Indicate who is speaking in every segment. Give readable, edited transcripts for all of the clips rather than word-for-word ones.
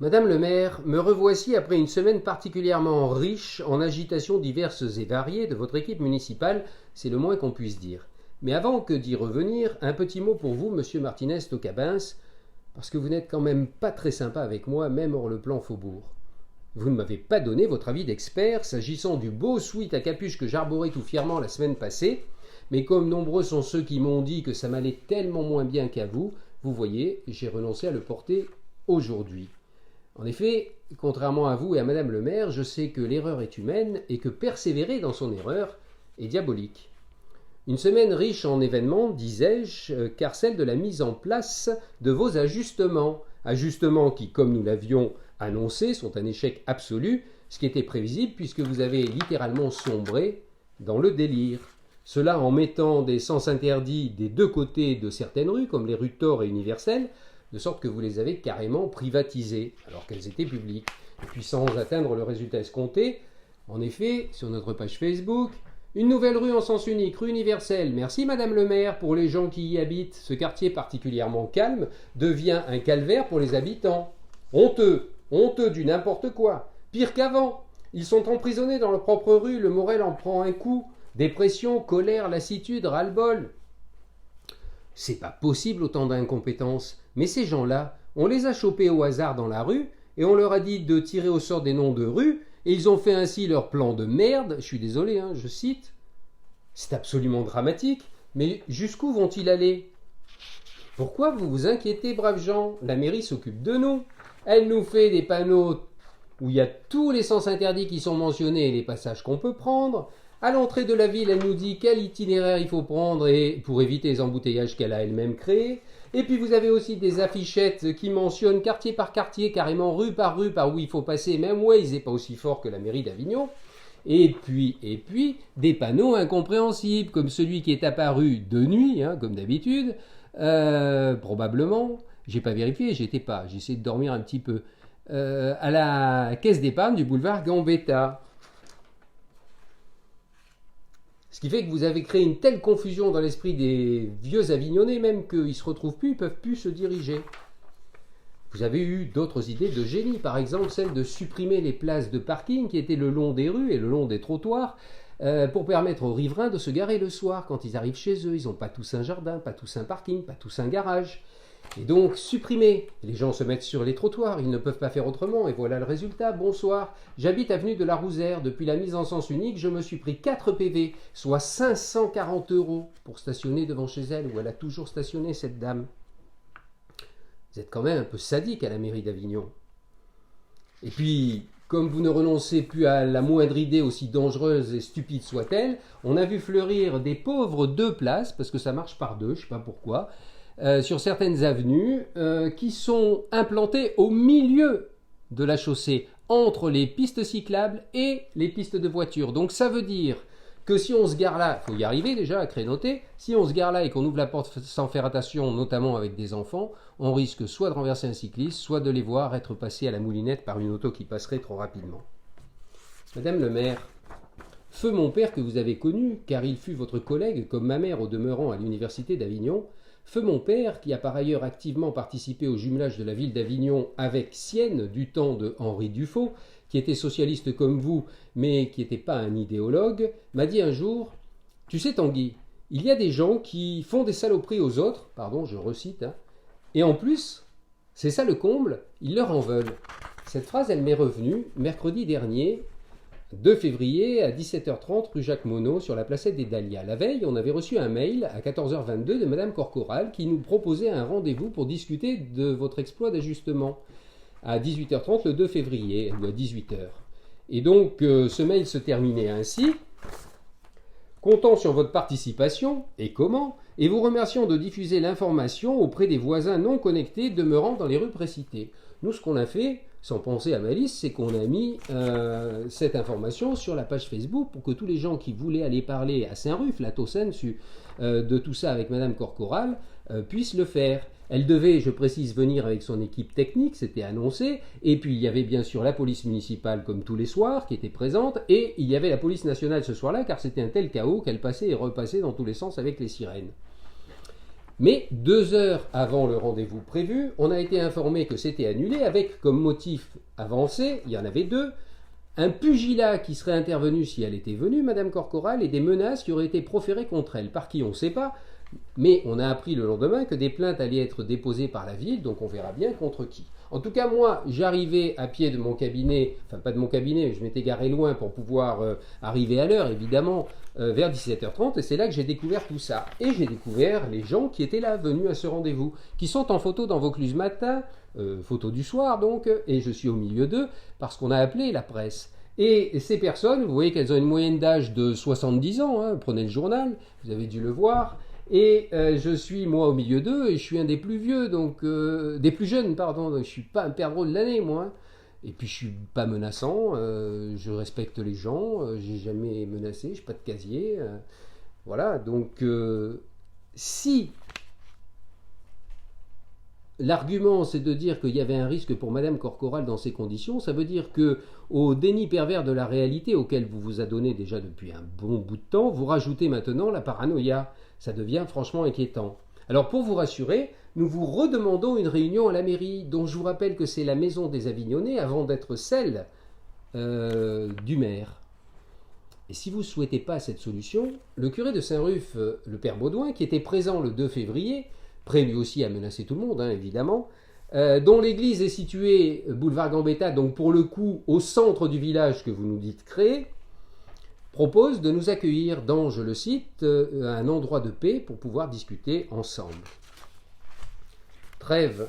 Speaker 1: Madame le maire, me revoici après une semaine particulièrement riche en agitations diverses et variées de votre équipe municipale, c'est le moins qu'on puisse dire. Mais avant que d'y revenir, un petit mot pour vous, monsieur Martinez Tocabins, parce que vous n'êtes quand même pas très sympa avec moi, même hors le plan faubourg. Vous ne m'avez pas donné votre avis d'expert s'agissant du beau sweat à capuche que j'arborais tout fièrement la semaine passée, mais comme nombreux sont ceux qui m'ont dit que ça m'allait tellement moins bien qu'à vous, vous voyez, j'ai renoncé à le porter aujourd'hui. En effet, contrairement à vous et à Madame le maire, je sais que l'erreur est humaine et que persévérer dans son erreur est diabolique. Une semaine riche en événements, disais-je, car celle de la mise en place de vos ajustements. Ajustements qui, comme nous l'avions annoncé, sont un échec absolu, ce qui était prévisible puisque vous avez littéralement sombré dans le délire. Cela en mettant des sens interdits des deux côtés de certaines rues, comme les rues Thor et Universelle, de sorte que vous les avez carrément privatisées, alors qu'elles étaient publiques. Et puis sans atteindre le résultat escompté, en effet, sur notre page Facebook, une nouvelle rue en sens unique, rue Universelle. Merci Madame le maire pour les gens qui y habitent. Ce quartier particulièrement calme devient un calvaire pour les habitants. Honteux, honteux du n'importe quoi. Pire qu'avant, ils sont emprisonnés dans leur propre rue, le moral en prend un coup. Dépression, colère, lassitude, ras-le-bol. C'est pas possible autant d'incompétence. Mais ces gens-là, on les a chopés au hasard dans la rue et on leur a dit de tirer au sort des noms de rues et ils ont fait ainsi leur plan de merde. Je suis désolé, je cite. C'est absolument dramatique. Mais jusqu'où vont-ils aller? Pourquoi vous vous inquiétez, braves gens? La mairie s'occupe de nous. Elle nous fait des panneaux où il y a tous les sens interdits qui sont mentionnés et les passages qu'on peut prendre. À l'entrée de la ville, elle nous dit quel itinéraire il faut prendre pour éviter les embouteillages qu'elle a elle-même créés. Et puis vous avez aussi des affichettes qui mentionnent quartier par quartier, carrément rue par où il faut passer, même Waze n'est pas aussi fort que la mairie d'Avignon. Et puis, des panneaux incompréhensibles, comme celui qui est apparu de nuit, comme d'habitude, probablement, j'ai pas vérifié, j'ai essayé de dormir un petit peu, à la caisse d'épargne du boulevard Gambetta. Ce qui fait que vous avez créé une telle confusion dans l'esprit des vieux Avignonnais, même qu'ils ne se retrouvent plus, ils ne peuvent plus se diriger. Vous avez eu d'autres idées de génie, par exemple celle de supprimer les places de parking qui étaient le long des rues et le long des trottoirs, pour permettre aux riverains de se garer le soir quand ils arrivent chez eux. Ils n'ont pas tous un jardin, pas tous un parking, pas tous un garage. Et donc supprimer. Les gens se mettent sur les trottoirs, ils ne peuvent pas faire autrement, et voilà le résultat. Bonsoir, j'habite avenue de la Rousère. Depuis la mise en sens unique, je me suis pris 4 PV, soit 540 € pour stationner devant chez elle, où elle a toujours stationné, cette dame. Vous êtes quand même un peu sadique à la mairie d'Avignon. Et puis, comme vous ne renoncez plus à la moindre idée, aussi dangereuse et stupide soit-elle, on a vu fleurir des pauvres 2 places, parce que ça marche par 2, je ne sais pas pourquoi, sur certaines avenues qui sont implantées au milieu de la chaussée, entre les pistes cyclables et les pistes de voitures. Donc ça veut dire que si on se gare là, il faut y arriver déjà à crénoter, si on se gare là et qu'on ouvre la porte sans faire attention, notamment avec des enfants, on risque soit de renverser un cycliste, soit de les voir être passés à la moulinette par une auto qui passerait trop rapidement. Madame le maire, feu mon père que vous avez connu, car il fut votre collègue, comme ma mère au demeurant à l'université d'Avignon, feu mon père, qui a par ailleurs activement participé au jumelage de la ville d'Avignon avec Sienne du temps de Henri Dufaux, qui était socialiste comme vous, mais qui n'était pas un idéologue, m'a dit un jour « Tu sais Tanguy, il y a des gens qui font des saloperies aux autres, pardon, je recite, et en plus, c'est ça le comble, ils leur en veulent. » Cette phrase, elle m'est revenue mercredi dernier, 2 février à 17h30 rue Jacques Monod sur la placette des Dahlias. La veille, on avait reçu un mail à 14h22 de Madame Corcoral qui nous proposait un rendez-vous pour discuter de votre exploit d'ajustement à 18h30 le 2 février ou à 18h. Et donc ce mail se terminait ainsi: comptant sur votre participation, et comment, et vous remercions de diffuser l'information auprès des voisins non connectés demeurant dans les rues précitées. Nous, ce qu'on a fait, sans penser à malice, c'est qu'on a mis cette information sur la page Facebook pour que tous les gens qui voulaient aller parler à Saint-Ruf, la Tossen, de tout ça avec Madame Corcoral, puissent le faire. Elle devait, je précise, venir avec son équipe technique, c'était annoncé, et puis il y avait bien sûr la police municipale comme tous les soirs qui était présente, et il y avait la police nationale ce soir-là car c'était un tel chaos qu'elle passait et repassait dans tous les sens avec les sirènes. Mais 2 heures avant le rendez-vous prévu, on a été informé que c'était annulé avec comme motif avancé, il y en avait 2, un pugilat qui serait intervenu si elle était venue, Madame Corcoral, et des menaces qui auraient été proférées contre elle. Par qui, on ne sait pas, mais on a appris le lendemain que des plaintes allaient être déposées par la ville, donc on verra bien contre qui. En tout cas, moi, j'arrivais à pied de mon cabinet, enfin pas de mon cabinet, je m'étais garé loin pour pouvoir arriver à l'heure, évidemment, vers 17h30, et c'est là que j'ai découvert tout ça. Et j'ai découvert les gens qui étaient là, venus à ce rendez-vous, qui sont en photo dans Vaucluse Matin, photo du soir donc, et je suis au milieu d'eux, parce qu'on a appelé la presse. Et ces personnes, vous voyez qu'elles ont une moyenne d'âge de 70 ans, hein, prenez le journal, vous avez dû le voir, et je suis moi au milieu d'eux, et je suis un des plus vieux, donc des plus jeunes, pardon, donc je suis pas un perdreau de l'année, moi. Hein. Et puis je suis pas menaçant, je respecte les gens, j'ai jamais menacé, j'ai pas de casier, voilà. Donc si l'argument c'est de dire qu'il y avait un risque pour Madame Corcoral dans ces conditions, ça veut dire que au déni pervers de la réalité auquel vous vous adonnez déjà depuis un bon bout de temps, vous rajoutez maintenant la paranoïa. Ça devient franchement inquiétant. Alors pour vous rassurer, nous vous redemandons une réunion à la mairie, dont je vous rappelle que c'est la maison des Avignonnais avant d'être celle du maire. Et si vous ne souhaitez pas cette solution, le curé de Saint-Ruf, le père Baudouin, qui était présent le 2 février, prêt lui aussi à menacer tout le monde, hein, évidemment, dont l'église est située boulevard Gambetta, donc pour le coup au centre du village que vous nous dites créer, propose de nous accueillir dans, je le cite, un endroit de paix pour pouvoir discuter ensemble. Trêve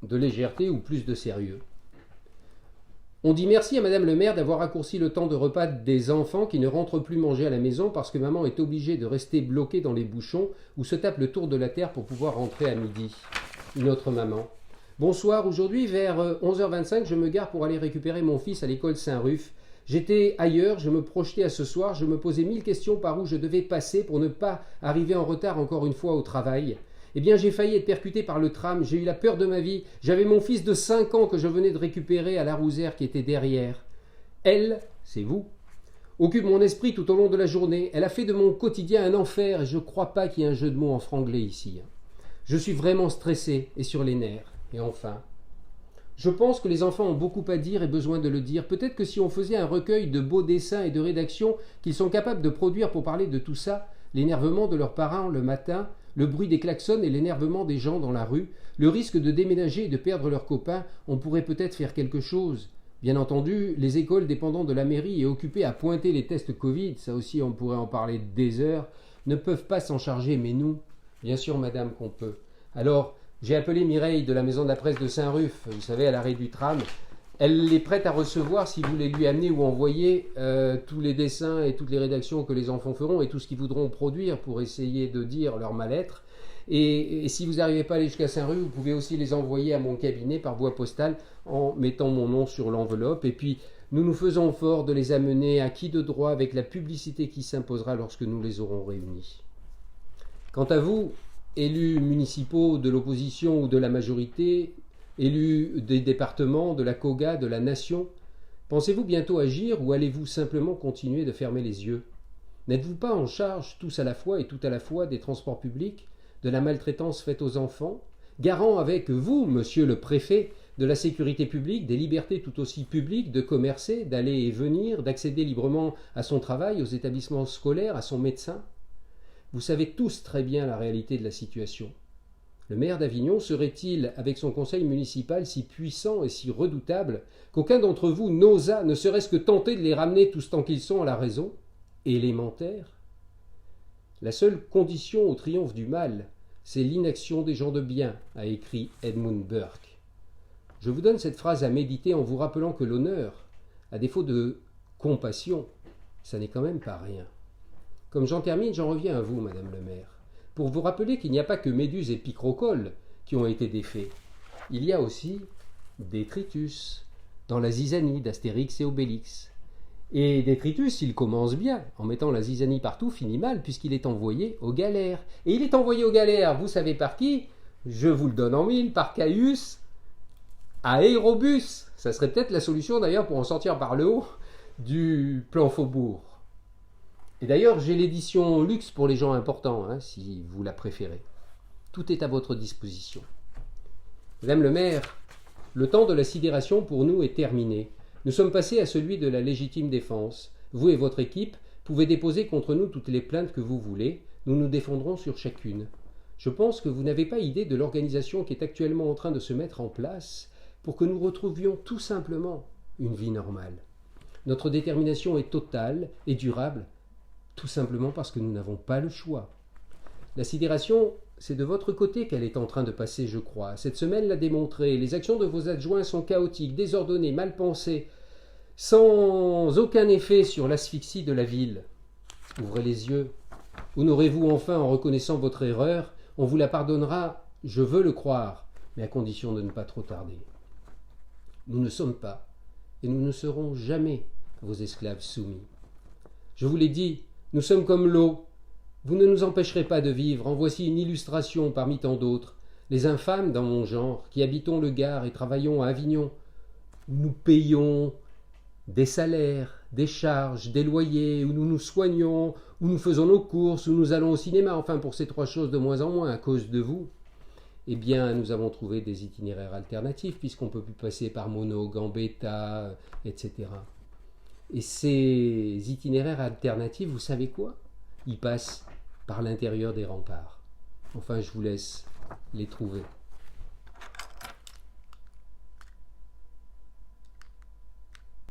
Speaker 1: de légèreté ou plus de sérieux. On dit merci à Madame le maire d'avoir raccourci le temps de repas des enfants qui ne rentrent plus manger à la maison parce que maman est obligée de rester bloquée dans les bouchons ou se tape le tour de la terre pour pouvoir rentrer à midi. Une autre maman. Bonsoir, aujourd'hui vers 11h25, je me gare pour aller récupérer mon fils à l'école Saint-Ruf. J'étais ailleurs, je me projetais à ce soir, je me posais 1000 questions par où je devais passer pour ne pas arriver en retard encore une fois au travail. Eh bien, j'ai failli être percuté par le tram, j'ai eu la peur de ma vie. J'avais mon fils de 5 ans que je venais de récupérer à la Rousère qui était derrière. Elle, c'est vous, occupe mon esprit tout au long de la journée. Elle a fait de mon quotidien un enfer et je ne crois pas qu'il y ait un jeu de mots en franglais ici. Je suis vraiment stressé et sur les nerfs. Et enfin, je pense que les enfants ont beaucoup à dire et besoin de le dire. Peut-être que si on faisait un recueil de beaux dessins et de rédactions qu'ils sont capables de produire pour parler de tout ça, l'énervement de leurs parents le matin, le bruit des klaxons et l'énervement des gens dans la rue, le risque de déménager et de perdre leurs copains, on pourrait peut-être faire quelque chose. Bien entendu, les écoles dépendant de la mairie et occupées à pointer les tests Covid, ça aussi on pourrait en parler des heures, ne peuvent pas s'en charger, mais nous, bien sûr madame qu'on peut. Alors, j'ai appelé Mireille de la maison de la presse de Saint-Ruf, vous savez, à l'arrêt du tram. Elle est prête à recevoir si vous voulez lui amener ou envoyer tous les dessins et toutes les rédactions que les enfants feront et tout ce qu'ils voudront produire pour essayer de dire leur mal-être. Et si vous n'arrivez pas à aller jusqu'à Saint-Ruf, vous pouvez aussi les envoyer à mon cabinet par voie postale en mettant mon nom sur l'enveloppe. Et puis, nous nous faisons fort de les amener à qui de droit avec la publicité qui s'imposera lorsque nous les aurons réunis. Quant à vous, élus municipaux de l'opposition ou de la majorité, élus des départements, de la COGA, de la nation, pensez-vous bientôt agir ou allez-vous simplement continuer de fermer les yeux? N'êtes-vous pas en charge tous à la fois et tout à la fois des transports publics, de la maltraitance faite aux enfants, garant avec vous, monsieur le préfet, de la sécurité publique, des libertés tout aussi publiques, de commercer, d'aller et venir, d'accéder librement à son travail, aux établissements scolaires, à son médecin? Vous savez tous très bien la réalité de la situation. Le maire d'Avignon serait-il, avec son conseil municipal, si puissant et si redoutable qu'aucun d'entre vous n'osa, ne serait-ce que tenter de les ramener tous tant qu'ils sont à la raison élémentaire? La seule condition au triomphe du mal, c'est l'inaction des gens de bien, a écrit Edmund Burke. Je vous donne cette phrase à méditer en vous rappelant que l'honneur, à défaut de compassion, ça n'est quand même pas rien. Comme j'en termine, j'en reviens à vous, madame le maire, pour vous rappeler qu'il n'y a pas que Méduse et Picrocole qui ont été défaits. Il y a aussi Détritus, dans la zizanie d'Astérix et Obélix. Et Détritus, il commence bien, en mettant la zizanie partout, finit mal, puisqu'il est envoyé aux galères. Et il est envoyé aux galères, vous savez par qui? Je vous le donne en mille, par Caius Aérobus. Ça serait peut-être la solution d'ailleurs pour en sortir par le haut du plan Faubourg. Et d'ailleurs, j'ai l'édition luxe pour les gens importants, hein, si vous la préférez. Tout est à votre disposition. Madame le maire, le temps de la sidération pour nous est terminé. Nous sommes passés à celui de la légitime défense. Vous et votre équipe pouvez déposer contre nous toutes les plaintes que vous voulez. Nous nous défendrons sur chacune. Je pense que vous n'avez pas idée de l'organisation qui est actuellement en train de se mettre en place pour que nous retrouvions tout simplement une vie normale. Notre détermination est totale et durable, tout simplement parce que nous n'avons pas le choix. La sidération, c'est de votre côté qu'elle est en train de passer, je crois. Cette semaine l'a démontré. Les actions de vos adjoints sont chaotiques, désordonnées, mal pensées, sans aucun effet sur l'asphyxie de la ville. Ouvrez les yeux. Honorez-vous enfin en reconnaissant votre erreur. On vous la pardonnera, je veux le croire, mais à condition de ne pas trop tarder. Nous ne sommes pas, et nous ne serons jamais vos esclaves soumis. Je vous l'ai dit, nous sommes comme l'eau. Vous ne nous empêcherez pas de vivre. En voici une illustration parmi tant d'autres. Les infâmes dans mon genre, qui habitons le Gard et travaillons à Avignon, nous payons des salaires, des charges, des loyers, où nous nous soignons, où nous faisons nos courses, où nous allons au cinéma, enfin pour ces trois choses de moins en moins à cause de vous. Eh bien, nous avons trouvé des itinéraires alternatifs, puisqu'on ne peut plus passer par Mono, Gambetta, etc. Et ces itinéraires alternatifs, vous savez quoi? Ils passent par l'intérieur des remparts. Enfin, je vous laisse les trouver.